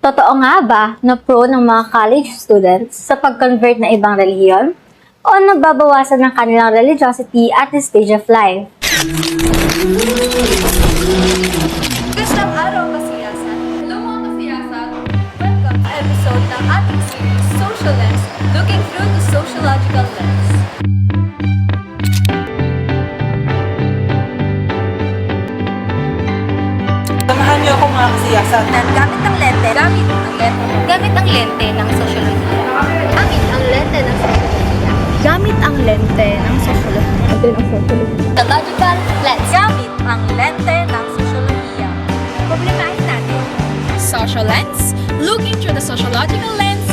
Totoo nga ba na pro ng mga college students sa pag-convert na ibang relihiyon? O nababawasan ng kanilang religiosity at this stage of life? Gustang araw, kasiyasan! Hello mga kasiyasan! Welcome sa episode ng ating series, Social Lens, looking through the sociological lens. Samahan niyo ako mga kasiyasan. Gamit ang lente ng sosyolohiya. Gamit ang lente ng sosyolohiya. Gamit ang lente ng sosyolohiya. The logical lens. Gamit ang lente ng sosyolohiya. Problemahin natin. Social lens, looking through the sociological lens.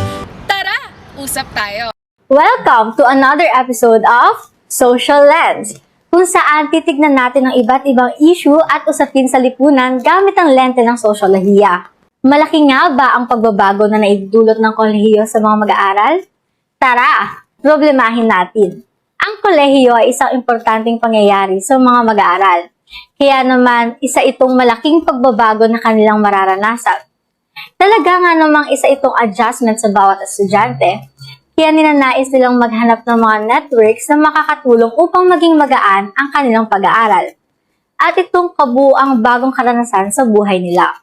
Tara, usap tayo. Welcome to another episode of Social Lens, kung saan titignan natin ang iba't ibang issue at usapin sa lipunan gamit ang lente ng sosyolohiya. Malaki nga ba ang pagbabago na naidulot ng kolehiyo sa mga mag-aaral? Tara, problemahin natin. Ang kolehiyo ay isang importanteng pangyayari sa mga mag-aaral. Kaya naman, isa itong malaking pagbabago na kanilang mararanasan. Talaga nga namang isa itong adjustment sa bawat estudyante. Kaya ninanais nilang maghanap ng mga networks na makakatulong upang maging magaan ang kanilang pag-aaral. At itong kabuuang bagong karanasan sa buhay nila.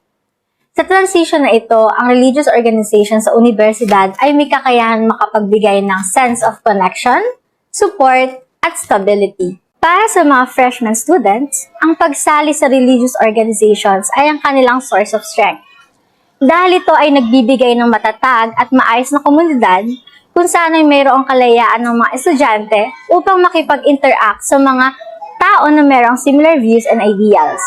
Sa transition na ito, ang religious organization sa universidad ay may kakayahan makapagbigay ng sense of connection, support, at stability. Para sa mga freshman students, ang pagsali sa religious organizations ay ang kanilang source of strength. Dahil ito ay nagbibigay ng matatag at maayos na komunidad kung saan ay mayroong kalayaan ng mga estudyante upang makipag-interact sa mga tao na mayroong similar views and ideals.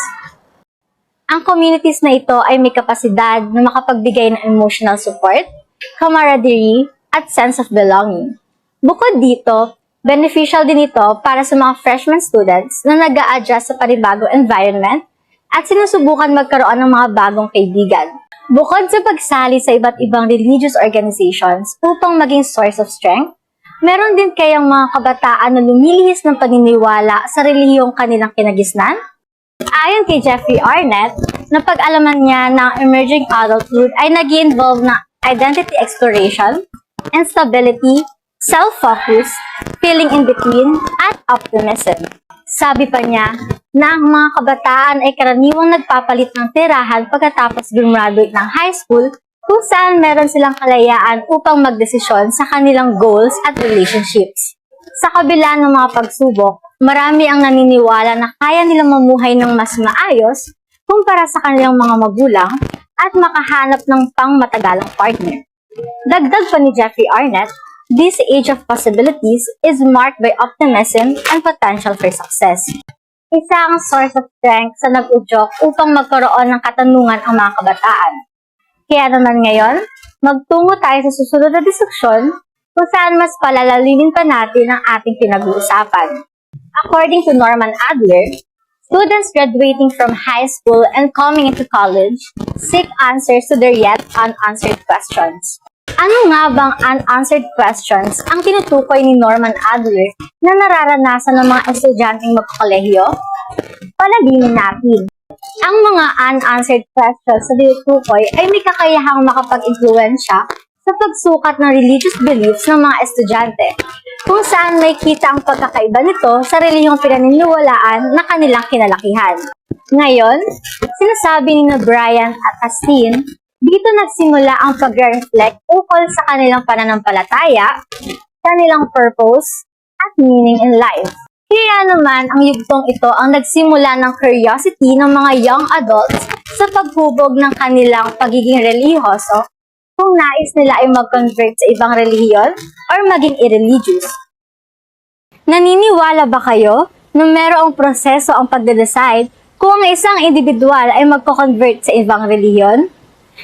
Ang communities na ito ay may kapasidad na makapagbigay ng emotional support, camaraderie, at sense of belonging. Bukod dito, beneficial din ito para sa mga freshman students na nag-a-adjust sa panibagong environment at sinusubukan magkaroon ng mga bagong kaibigan. Bukod sa pagsali sa iba't ibang religious organizations upang maging source of strength, meron din kayang mga kabataan na lumilihis ng paniniwala sa relihiyong kanilang kinagisnan? Ayon kay Jeffrey Arnett, na pag-alaman niya ng emerging adulthood ay nag-involve ng identity exploration, instability, self-focus, feeling in between, at optimism. Sabi pa niya na ang mga kabataan ay karaniwang nagpapalit ng tirahan pagkatapos gumraduate ng high school kung saan meron silang kalayaan upang magdesisyon sa kanilang goals at relationships. Sa kabila ng mga pagsubok, marami ang naniniwala na kaya nilang mamuhay ng mas maayos kumpara sa kanilang mga magulang at makahanap ng pangmatagalang partner. Dagdag pa ni Jeffrey Arnett, this age of possibilities is marked by optimism and potential for success. Isa ang source of strength sa nag-udyok upang magkaroon ng katanungan ang mga kabataan. Kaya naman ngayon, magtungo tayo sa susunod na diskusyon kung saan mas palalalimin pa natin ang ating pinag-uusapan. According to Norman Adler, students graduating from high school and coming into college seek answers to their yet unanswered questions. Ano nga bang unanswered questions ang tinutukoy ni Norman Adler na nararanasan ng mga estudyanteng magkokolehiyo? Palagimin natin. Ang mga unanswered questions na tinutukoy ay may kakayahang makapag-impluwensya sa pagsukat ng religious beliefs ng mga estudyante, kung saan may kita ang pagkakaiba nito sa relihiyong pinaniniwalaan na kanilang kinalakihan. Ngayon, sinasabi ni Brian at Astine, dito nagsimula ang pag-reflect ukol sa kanilang pananampalataya, kanilang purpose, at meaning in life. Kaya naman, ang yugtong ito ang nagsimula ng curiosity ng mga young adults sa paghubog ng kanilang pagiging relihiyoso kung nais nila ay mag-convert sa ibang relihiyon or maging irreligious. Naniniwala ba kayo na mayroong proseso ang pagde-decide kung ang isang individual ay magko-convert sa ibang relihiyon?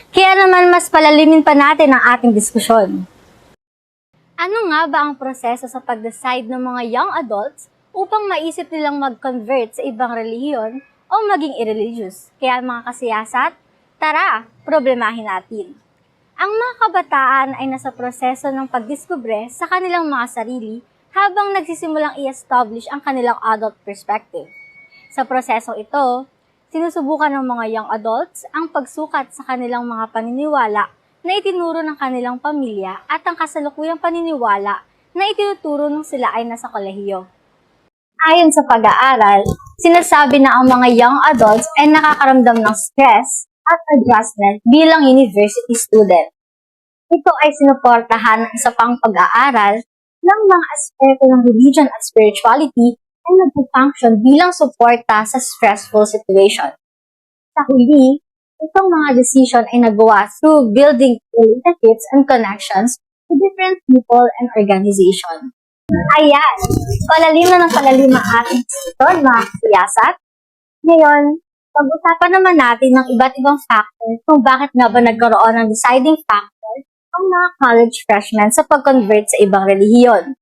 Kaya naman mas palalimin pa natin ang ating diskusyon. Ano nga ba ang proseso sa pag-decide ng mga young adults upang maisip nilang mag-convert sa ibang relihiyon o maging irreligious? Kaya mga kasiyasat, tara, problemahin natin. Ang mga kabataan ay nasa proseso ng pagdiskubre sa kanilang mga sarili habang nagsisimulang i-establish ang kanilang adult perspective. Sa prosesong ito, Sinusubukan ng mga young adults ang pagsukat sa kanilang mga paniniwala na itinuro ng kanilang pamilya at ang kasalukuyang paniniwala na itinuturo nung sila ay nasa kolehiyo. Ayon sa pag-aaral, sinasabi na ang mga young adults ay nakakaramdam ng stress at adjustment bilang university student. Ito ay sinuportahan ng isa pang pag-aaral ng mga aspeto ng religion at spirituality ay nagpo-function bilang suporta sa stressful situation. Sa huli, itong mga decision ay nagawa through building relationships and connections to different people and organization. Ayan, palalim na ng palalim ang ating diskusyon, mga kasiyasat. Ngayon, pag-usapan naman natin ng iba't ibang factors kung bakit nga ba nagkaroon ng deciding factor ang mga college freshmen sa pag-convert sa ibang relihiyon.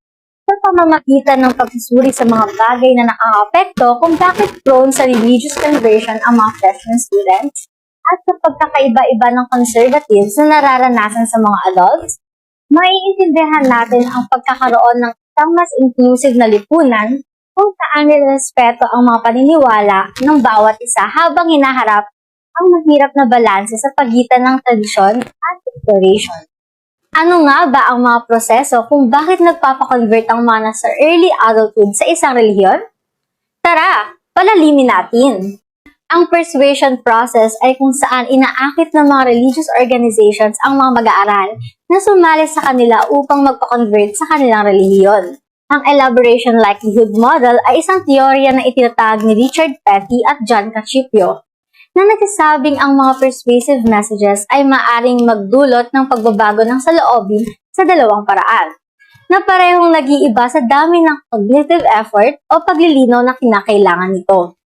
Sa pamamagitan ng pagsusuri sa mga bagay na nakaka-apekto kung bakit prone sa religious conversion ang mga freshman students at sa pagkakaiba-iba ng conservatives na nararanasan sa mga adults, maiintindihan natin ang pagkakaroon ng isang mas inclusive na lipunan kung saan nirespeto ang mga paniniwala ng bawat isa habang hinaharap ang mahirap na balanse sa pagitan ng tradisyon at exploration. Ano nga ba ang mga proseso kung bakit nagpapakonvert ang mga nasa early adulthood sa isang relihiyon? Tara, palalimin natin! Ang persuasion process ay kung saan inaakit ng mga religious organizations ang mga mag-aaral na sumali sa kanila upang magpa-convert sa kanilang relihiyon. Ang elaboration likelihood model ay isang teorya na itinatag ni Richard Petty at John Cacioppo na nagsasabing ang mga persuasive messages ay maaring magdulot ng pagbabago ng saloobin sa dalawang paraan, na parehong nag-iiba sa dami ng cognitive effort o paglilinaw na kinakailangan nito.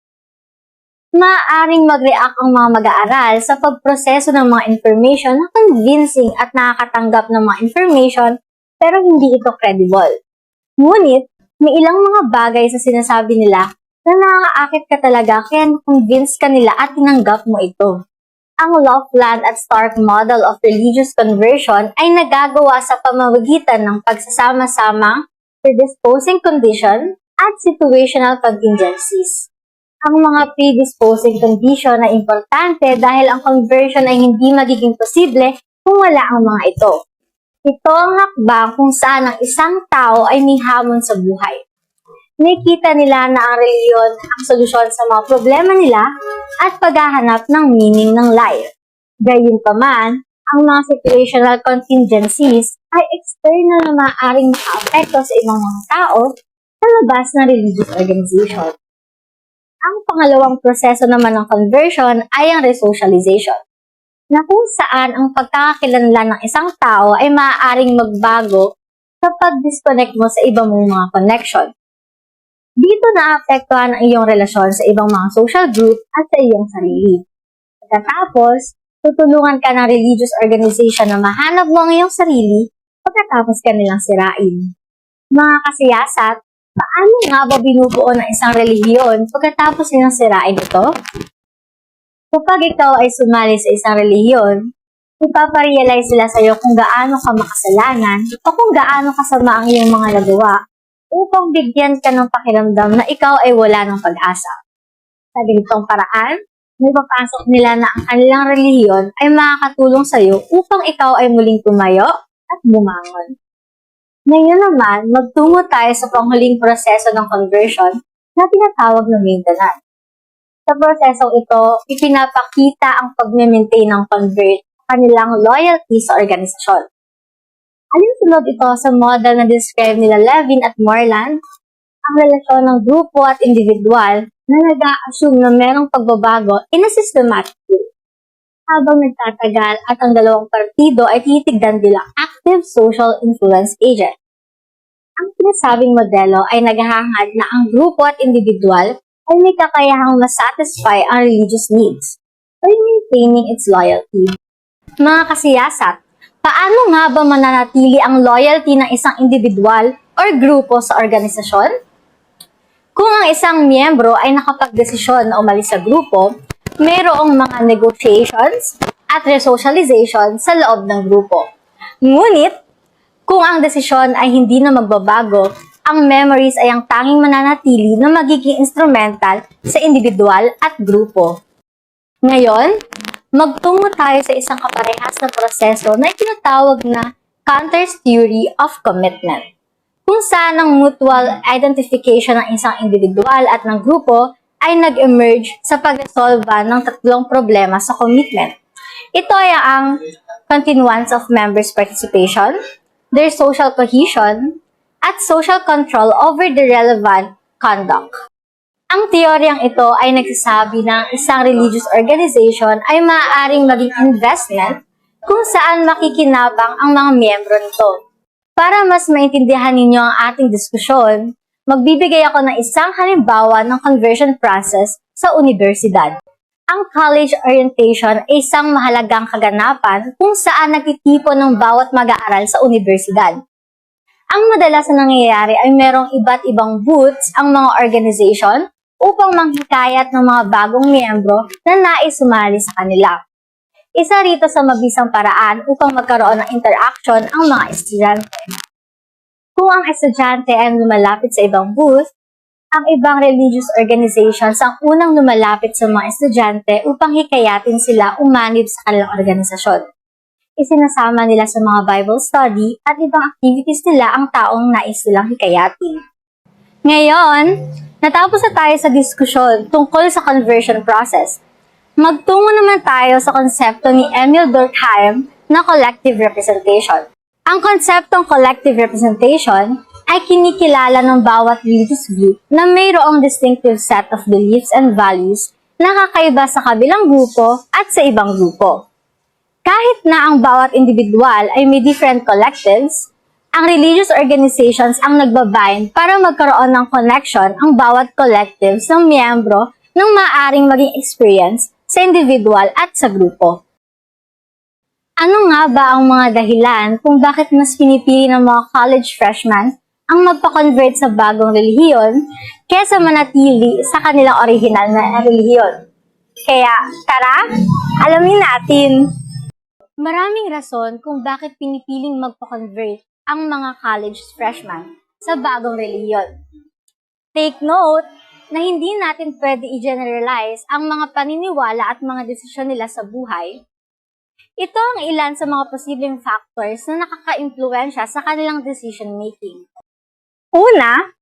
Maaaring mag-react ang mga mag-aaral sa pagproseso ng mga information na convincing at nakakatanggap ng mga information pero hindi ito credible. Ngunit, may ilang mga bagay sa sinasabi nila na nakakaakit ka talaga kaya na-convince ka nila at tinanggap mo ito. Ang Laufland at Stark model of religious conversion ay nagagawa sa pamamagitan ng pagsasama-samang predisposing condition at situational contingencies. Ang mga predisposing condition ay importante dahil ang conversion ay hindi magiging posible kung wala ang mga ito. Ito ang hakbang kung saan ang isang tao ay may hamon sa buhay. Nakikita nila na ang reliyon ang solusyon sa mga problema nila at paghahanap ng meaning ng life. Gayunpaman, ang mga situational contingencies ay external na maaaring makaapekto sa ibang mga tao sa labas ng religious organization. Ang pangalawang proseso naman ng conversion ay ang resocialization, na kung saan ang pagkakakilanlan ng isang tao ay maaaring magbago sa pag-disconnect mo sa ibang mga connection. Dito naapektuhan ang iyong relasyon sa ibang mga social group at sa iyong sarili. Pagkatapos, tutulungan ka ng religious organization na mahanap mo ang iyong sarili pagkatapos ka nilang sirain. Mga kasiyasat, paano nga ba binubuo ng isang relihiyon pagkatapos nilang sirain ito? Kapag ikaw ay sumali sa isang relihiyon, ipaparealize sila sa iyo kung gaano ka makasalanan o kung gaano kasama ang iyong mga nagawa upang bigyan ka ng pakiramdam na ikaw ay wala ng pag-asa. Sa ganitong paraan, napapasok nila na ang kanilang relihiyon ay makakatulong sa iyo upang ikaw ay muling tumayo at bumangon. Ngayon naman, magtungo tayo sa panghuling proseso ng conversion na tinatawag na maintenance. Sa prosesong ito, ipinapakita ang pag-maintain ng convert sa kanilang loyalty sa organisasyon. Alinsunod ito sa model na describe nila Levin at Moreland, ang relasyon ng grupo at individual na nag-a-assume na merong pagbabago in a systematic way. Habang nagtatagal at ang dalawang partido ay titignan bilang active social influence agent. Ang sinasabing modelo ay naghahangad na ang grupo at individual ay may kakayahang masatisfy ang religious needs by maintaining its loyalty. Mga kasiyasat, paano nga ba mananatili ang loyalty ng isang individual or grupo sa organisasyon? Kung ang isang miyembro ay nakapagdesisyon na umalis sa grupo, mayroong mga negotiations at resocialization sa loob ng grupo. Ngunit, kung ang desisyon ay hindi na magbabago, ang memories ay ang tanging mananatili na magiging instrumental sa individual at grupo. Ngayon, magtungo tayo sa isang kaparehas na proseso na itinatawag na Cantor's Theory of Commitment, kung saan ang mutual identification ng isang individual at ng grupo ay nag-emerge sa pag-resolva ng tatlong problema sa commitment. Ito ay ang continuance of members' participation, their social cohesion, at social control over the relevant conduct. Ang teoryang ito ay nagsasabi na isang religious organization ay maaaring maging investment kung saan makikinabang ang mga miyembro nito. Para mas maintindihan ninyo ang ating diskusyon, magbibigay ako ng isang halimbawa ng conversion process sa universidad. Ang college orientation ay isang mahalagang kaganapan kung saan nagtitipon ng bawat mag-aaral sa universidad. Ang madalas na nangyayari ay merong iba't ibang booths ang mga organization upang manghikayat ng mga bagong miyembro na nais sumali sa kanila. Isa rito sa mabisang paraan upang magkaroon ng interaction ang mga estudyante. Kung ang estudyante ay lumalapit sa ibang booth, ang ibang religious organizations ang unang lumalapit sa mga estudyante upang hikayatin sila umanib sa kanilang organisasyon. Isinasama nila sa mga Bible study at ibang activities nila ang taong nais silang hikayatin. Ngayon, natapos na tayo sa diskusyon tungkol sa conversion process. Magtungo naman tayo sa konsepto ni Emil Durkheim na collective representation. Ang konseptong collective representation ay kinikilala ng bawat religious group na mayroong distinctive set of beliefs and values na kakaiba sa kabilang grupo at sa ibang grupo. Kahit na ang bawat individual ay may different collectives, ang religious organizations ang nagbabind para magkaroon ng connection ang bawat collectives ng miyembro ng maaaring maging experience sa individual at sa grupo. Ano nga ba ang mga dahilan kung bakit mas pinipili ng mga college freshmen ang magpa-convert sa bagong relihiyon kaysa manatili sa kanilang original na relihiyon? Kaya, tara, alamin natin! Maraming rason kung bakit pinipiling magpa-convert ang mga college freshmen sa bagong relihiyon. Take note na hindi natin pwede i-generalize ang mga paniniwala at mga desisyon nila sa buhay. Ito ang ilan sa mga posibleng factors na nakaka-impluwensya sa kanilang decision-making. Una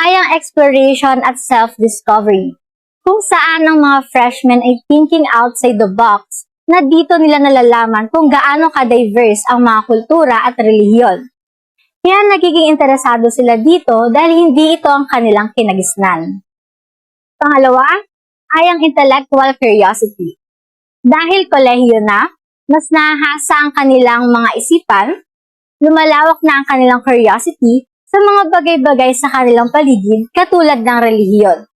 ay ang exploration at self-discovery, kung saan ang mga freshmen ay thinking outside the box na dito nila nalalaman kung gaano ka-diverse ang mga kultura at relihiyon. Kaya nagiging interesado sila dito dahil hindi ito ang kanilang kinagisnan. Pangalawa ay ang intellectual curiosity. Dahil kolehiyo na, mas nahasa ang kanilang mga isipan, lumalawak na ang kanilang curiosity sa mga bagay-bagay sa kanilang paligid katulad ng relihiyon.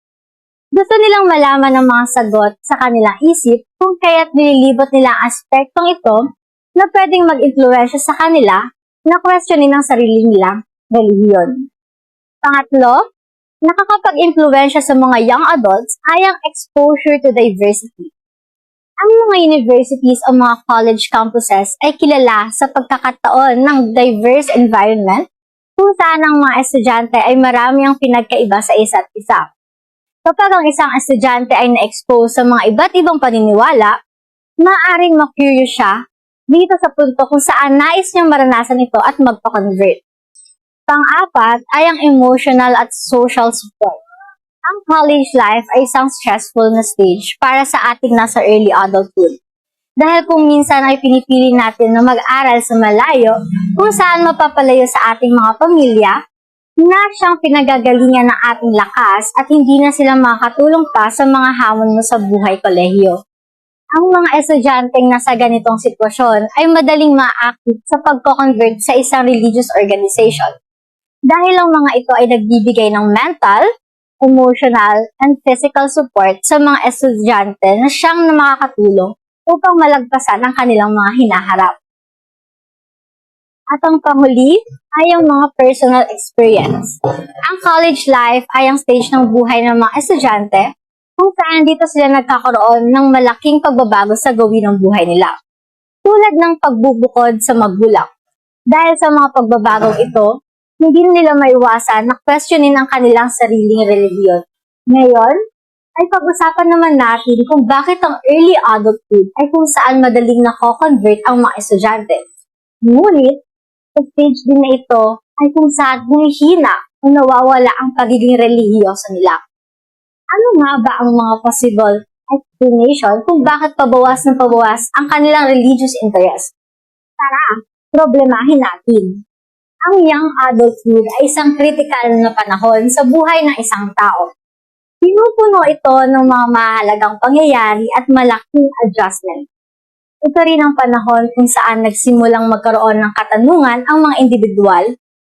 Gusto nilang malaman ng mga sagot sa kanilang isip kung kaya't nililibot nila ang aspektong ito na pwedeng mag-impluwensya sa kanila na questionin ang sarili nilang relihiyon. Pangatlo, nakakapag-impluwensya sa mga young adults ay ang exposure to diversity. Ang mga universities o mga college campuses ay kilala sa pagkakataon ng diverse environment kung saan ang mga estudyante ay marami ang pinagkaiba sa isa't isa. Kapag ang isang estudyante ay na-expose sa mga iba't ibang paniniwala, maaaring ma-curious siya dito sa punto kung saan nais niyang maranasan ito at magpa-convert. Pang-apat ay ang emotional at social support. Ang college life ay isang stressful na stage para sa ating nasa early adulthood. Dahil kung minsan ay pinipili natin na mag-aral sa malayo kung saan mapapalayo sa ating mga pamilya, na siyang pinagagalingan ng ating lakas at hindi na sila makakatulong pa sa mga hamon mo sa buhay kolehiyo. Ang mga estudyanteng nasa ganitong sitwasyon ay madaling ma-active sa pagko-convert sa isang religious organization. Dahil ang mga ito ay nagbibigay ng mental, emotional, and physical support sa mga estudyante na siyang makakatulong upang malagpasan ang kanilang mga hinaharap. At ang panghuli ay ang mga personal experience. Ang college life ay ang stage ng buhay ng mga estudyante kung saan dito sila nagkakaroon ng malaking pagbabago sa gawin ng buhay nila. Tulad ng pagbubukod sa magulang. Dahil sa mga pagbabagong ito, hindi nila maiwasan na questionin ang kanilang sariling relihiyon. Ngayon, ay pag-usapan naman natin kung bakit ang early adulthood ay kung saan madaling nako-convert ang mga estudyante. Ngunit, sa stage din na ito ay kung saan humihina o nawawala ang pagiging relihiyoso nila. Ano nga ba ang mga possible explanation kung bakit pabawas ng pabawas ang kanilang religious interest? Tara, problemahin natin. Ang young adulthood ay isang critical na panahon sa buhay ng isang tao. Pinupuno ito ng mga mahalagang pangyayari at malaking adjustment. Ito rin ang panahon kung saan nagsimulang magkaroon ng katanungan ang mga individual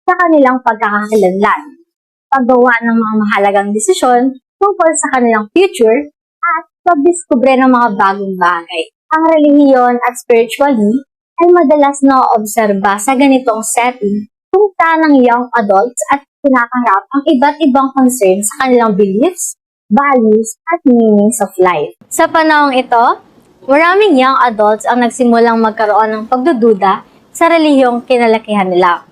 sa kanilang pagkakakilanlan, paggawa ng mga mahalagang desisyon tungkol sa kanilang future, at pagdiskubre ng mga bagong bagay. Ang relihiyon at spiritually ay madalas na-obserba sa ganitong setting kung saan ang young adults at kinakaharap ang iba't ibang concerns sa kanilang beliefs, values, at meanings of life. Sa panahong ito, maraming young adults ang nagsimulang magkaroon ng pagdududa sa relihiyong kinalakihan nila.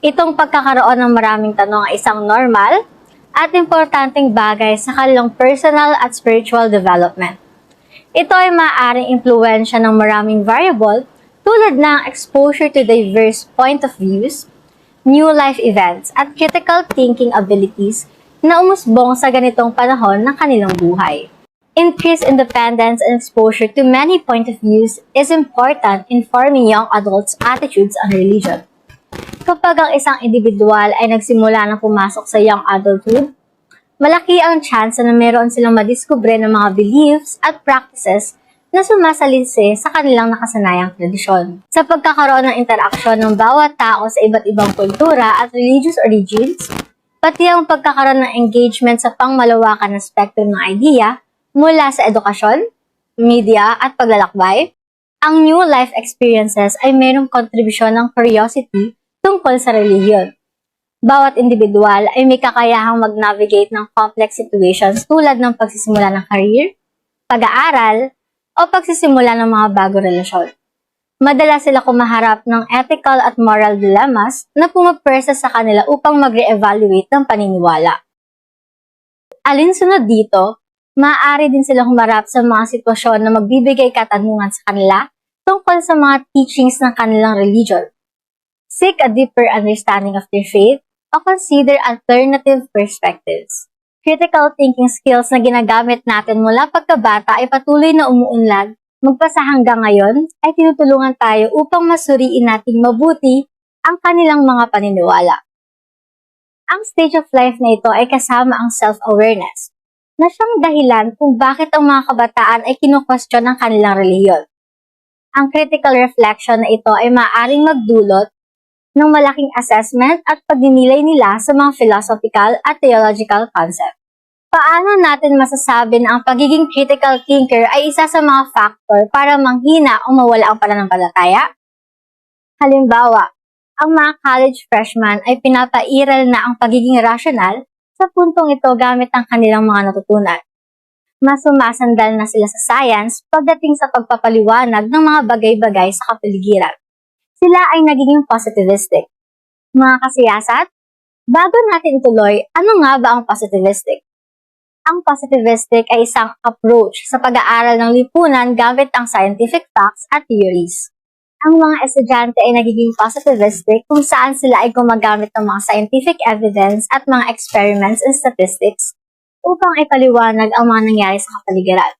Itong pagkakaroon ng maraming tanong ay isang normal at importanteng bagay sa kanilang personal at spiritual development. Ito ay maaaring impluwensya ng maraming variable tulad ng exposure to diverse point of views, new life events, at critical thinking abilities na umusbong sa ganitong panahon ng kanilang buhay. Increased independence and exposure to many point of views is important in forming young adults' attitudes on religion. Kapag ang isang individual ay nagsimula na pumasok sa young adulthood, malaki ang chance na meron silang madiskubre ng mga beliefs at practices na sumasalisi sa kanilang nakasanayang tradisyon. Sa pagkakaroon ng interaksyon ng bawat tao sa iba't ibang kultura at religious origins, pati ang pagkakaroon ng engagement sa pangmalawakan na spectrum ng idea mula sa edukasyon, media, at paglalakbay, ang new life experiences ay mayroong kontribusyon ng curiosity tungkol sa relihiyon. Bawat individual ay may kakayahang mag-navigate ng complex situations tulad ng pagsisimula ng career, pag-aaral, o pagsisimula ng mga bagong relasyon. Madalas sila kumaharap ng ethical at moral dilemmas na pumapersa sa kanila upang mag-re-evaluate ng paniniwala. Alinsunod dito, maaari din silang humarap sa mga sitwasyon na magbibigay katanungan sa kanila tungkol sa mga teachings ng kanilang religion. Seek a deeper understanding of their faith o consider alternative perspectives. Critical thinking skills na ginagamit natin mula pagkabata ay patuloy na umuunlad, magpasa hanggang ngayon ay tinutulungan tayo upang masuriin nating mabuti ang kanilang mga paniniwala. Ang stage of life na ito ay kasama ang self-awareness, na siyang dahilan kung bakit ang mga kabataan ay kinu-question ng kanilang relihiyon. Ang critical reflection na ito ay maaaring magdulot ng malaking assessment at pagninilay nila sa mga philosophical at theological concept. Paano natin masasabi na ang pagiging critical thinker ay isa sa mga factor para manghina o mawala ang pananampalataya? Halimbawa, ang mga college freshmen ay pinapairal na ang pagiging rational sa puntong ito gamit ang kanilang mga natutunan. Mas sumasandal na sila sa science pagdating sa pagpapaliwanag ng mga bagay-bagay sa kapaligiran. Sila ay nagiging positivistic. Mga kasiyasat, bago natin ituloy, ano nga ba ang positivistic? Ang positivistic ay isang approach sa pag-aaral ng lipunan gamit ang scientific facts at theories. Ang mga estudyante ay nagiging positivistic kung saan sila ay gumagamit ng mga scientific evidence at mga experiments and statistics upang ipaliwanag ang mga nangyari sa kapaligiran.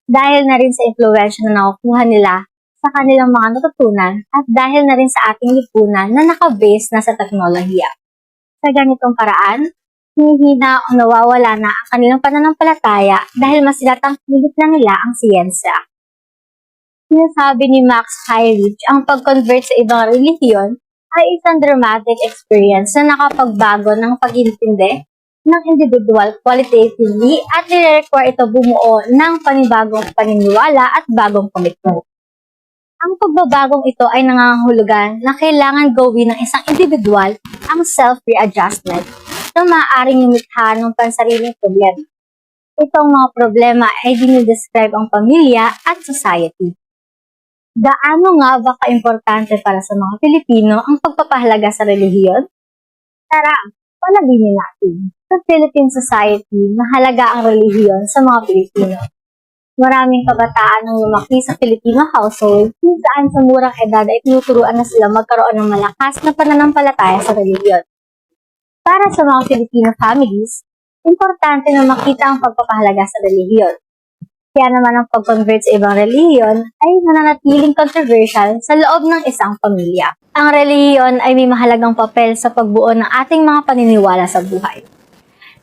Dahil na rin sa impluwensya na nakukuha nila sa kanilang mga natutunan at dahil na rin sa ating lipunan na nakabase na sa teknolohiya. Sa ganitong paraan, hinihina o nawawala na ang kanilang pananampalataya dahil mas tinatangkilik na nila ang siyensya. Sinasabi ni Max Heirich, ang pag-convert sa ibang relihiyon ay isang dramatic experience na nakapagbago ng pag-intindi ng individual qualitatively at nire-require ito bumuo ng panibagong paniniwala at bagong komitment. Ang pagbabagong ito ay nangangahulugan na kailangan gawin ng isang individual ang self-readjustment na maaaring lumikha ng pansariling problema. Itong mga problema ay dinidescribe ang pamilya at society. Gaano nga ba kaimportante para sa mga Pilipino ang pagpapahalaga sa relihiyon? Tara, palaginin natin. Sa Philippine society, mahalaga ang relihiyon sa mga Pilipino. Maraming kabataan ang lumaki sa Filipino household kung saan sa murang edad ay tinuturuan na sila magkaroon ng malakas na pananampalataya sa relihiyon. Para sa mga Filipino families, importante na makita ang pagpapahalaga sa relihiyon. Kaya naman ang pag-convert sa ibang relihiyon ay mananatiling controversial sa loob ng isang pamilya. Ang relihiyon ay may mahalagang papel sa pagbuo ng ating mga paniniwala sa buhay.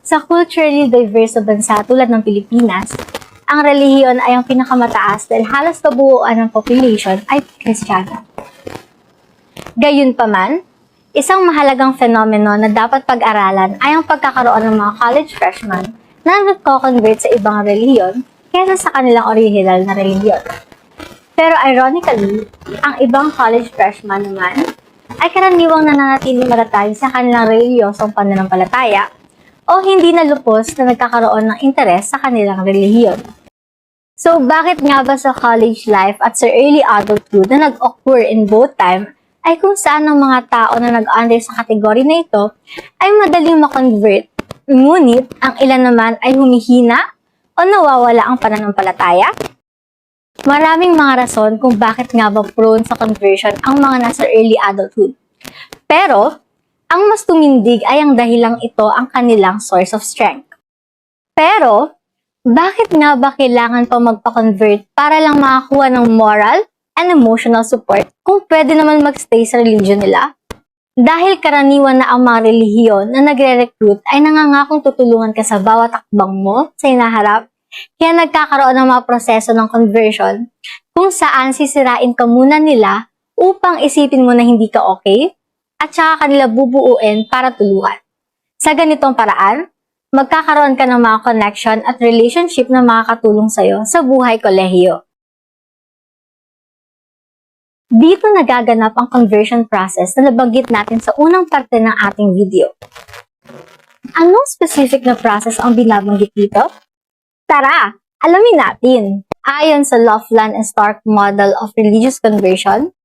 Sa culturally diverse na bansa tulad ng Pilipinas, ang relihiyon ay ang pinakamataas dahil halos kabuuan ng population ay Kristiyano. Gayunpaman, isang mahalagang fenomeno na dapat pag-aralan ay ang pagkakaroon ng mga college freshmen na nagko-convert sa ibang relihiyon kaysa sa kanilang original na relihiyon. Pero ironically, ang ibang college freshmen naman ay karaniwang nananatiling matatag sa kanilang relihiyosong pananampalataya o hindi na lupos na nagkakaroon ng interes sa kanilang relihiyon. So, bakit nga ba sa college life at sa early adulthood na nag-occur in both time ay kung saan ang mga tao na nag-under sa kategory na ito ay madaling makonvert, ngunit ang ilan naman ay humihina o nawawala ang pananampalataya? Maraming mga rason kung bakit nga ba prone sa conversion ang mga nasa early adulthood. Pero, ang mas tumindig ay ang dahilang ito ang kanilang source of strength. Pero, bakit nga ba kailangan pa magpa-convert para lang makakuha ng moral and emotional support kung pwede naman magstay sa religion nila? Dahil karaniwan na ang mga relihiyon na nagre-recruit ay nangangakong tutulungan ka sa bawat akbang mo sa hinaharap, kaya nagkakaroon ng mga proseso ng conversion kung saan sisirain ka muna nila upang isipin mo na hindi ka okay at saka kanila bubuuin para tuluhan. Sa ganitong paraan, magkakaroon ka ng mga connection at relationship na makakatulong sa'yo sa buhay kolehiyo. Dito nagaganap ang conversion process na nabanggit natin sa unang parte ng ating video. Anong specific na process ang binabanggit dito? Tara, alamin natin! Ayon sa Lofland and Stark Model of Religious Conversion,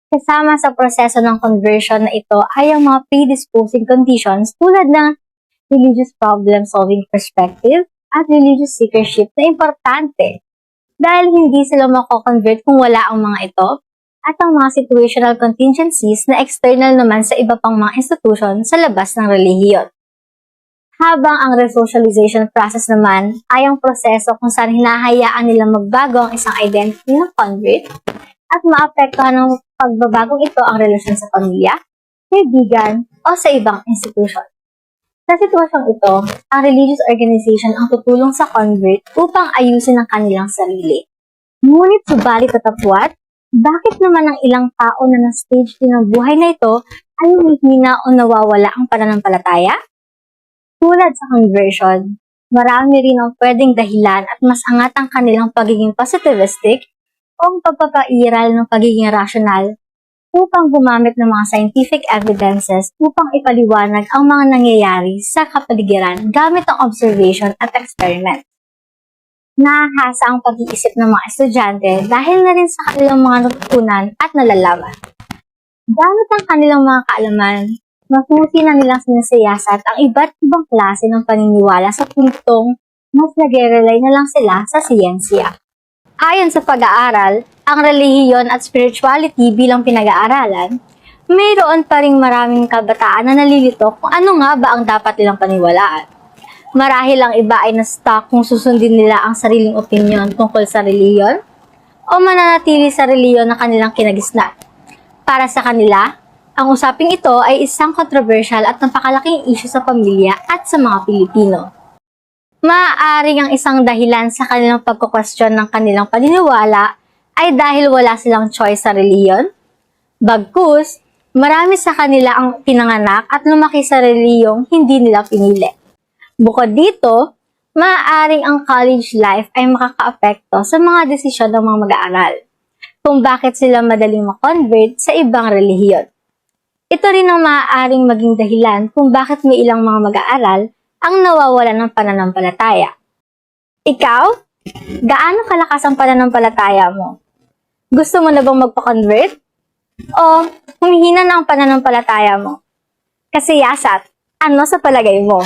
kasama sa proseso ng conversion na ito ay ang mga predisposing conditions tulad ng religious problem-solving perspective at religious seekership na importante dahil hindi sila mako-convert kung wala ang mga ito at ang mga situational contingencies na external naman sa iba pang mga institusyon sa labas ng relihiyon. Habang ang resocialization process naman ay ang proseso kung saan hinahayaan nilang magbago ang isang identity ng convert at maapektuhan ng pagbabagong ito ang relasyon sa pamilya, kaibigan o sa ibang institusyon. Sa sitwasyong ito, ang religious organization ang tutulong sa convert upang ayusin ang kanilang sarili. Ngunit subalit tatapwat, bakit naman ang ilang tao na na-stage din ng buhay na ito ay humihina o nawawala ang pananampalataya? Tulad sa conversion, marami rin ang pwedeng dahilan at mas angat ang kanilang pagiging positivistic o ang pagpapairal ng pagiging rational upang gumamit ng mga scientific evidences upang ipaliwanag ang mga nangyayari sa kapaligiran gamit ang observation at experiment. Nahahasa ang pag-iisip ng mga estudyante dahil na rin sa kanilang mga natutunan at nalalaman. Gamit ang kanilang mga kaalaman, masusi na nilang sinasiyasat ang iba't ibang klase ng paniniwala sa puntong mas nag-rely na lang sila sa siyensya. Ayon sa pag-aaral, ang relihiyon at spirituality bilang pinag-aaralan, mayroon pa ring maraming kabataan na nalilito kung ano nga ba ang dapat nilang paniwalaan. Marahil ang iba ay na-stuck kung susundin nila ang sariling opinyon tungkol sa relihiyon o mananatili sa relihiyon na kanilang kinagisnan. Para sa kanila, ang usaping ito ay isang controversial at napakalaking issue sa pamilya at sa mga Pilipino. Maaaring ang isang dahilan sa kanilang pagkukwestiyon ng kanilang paniniwala ay dahil wala silang choice sa relihiyon. Bagkus, marami sa kanila ang pinanganak at lumaki sa relihiyong hindi nila pinili. Bukod dito, maaaring ang college life ay makakaapekto sa mga desisyon ng mga mag-aaral, kung bakit sila madaling makonvert sa ibang relihiyon. Ito rin ang maaaring maging dahilan kung bakit may ilang mga mag-aaral ang nawawalan ng pananampalataya. Ikaw, gaano kalakas ang pananampalataya mo? Gusto mo na bang magpa-convert? O humihina na ang pananampalataya mo? Kasiyasat, ano sa palagay mo?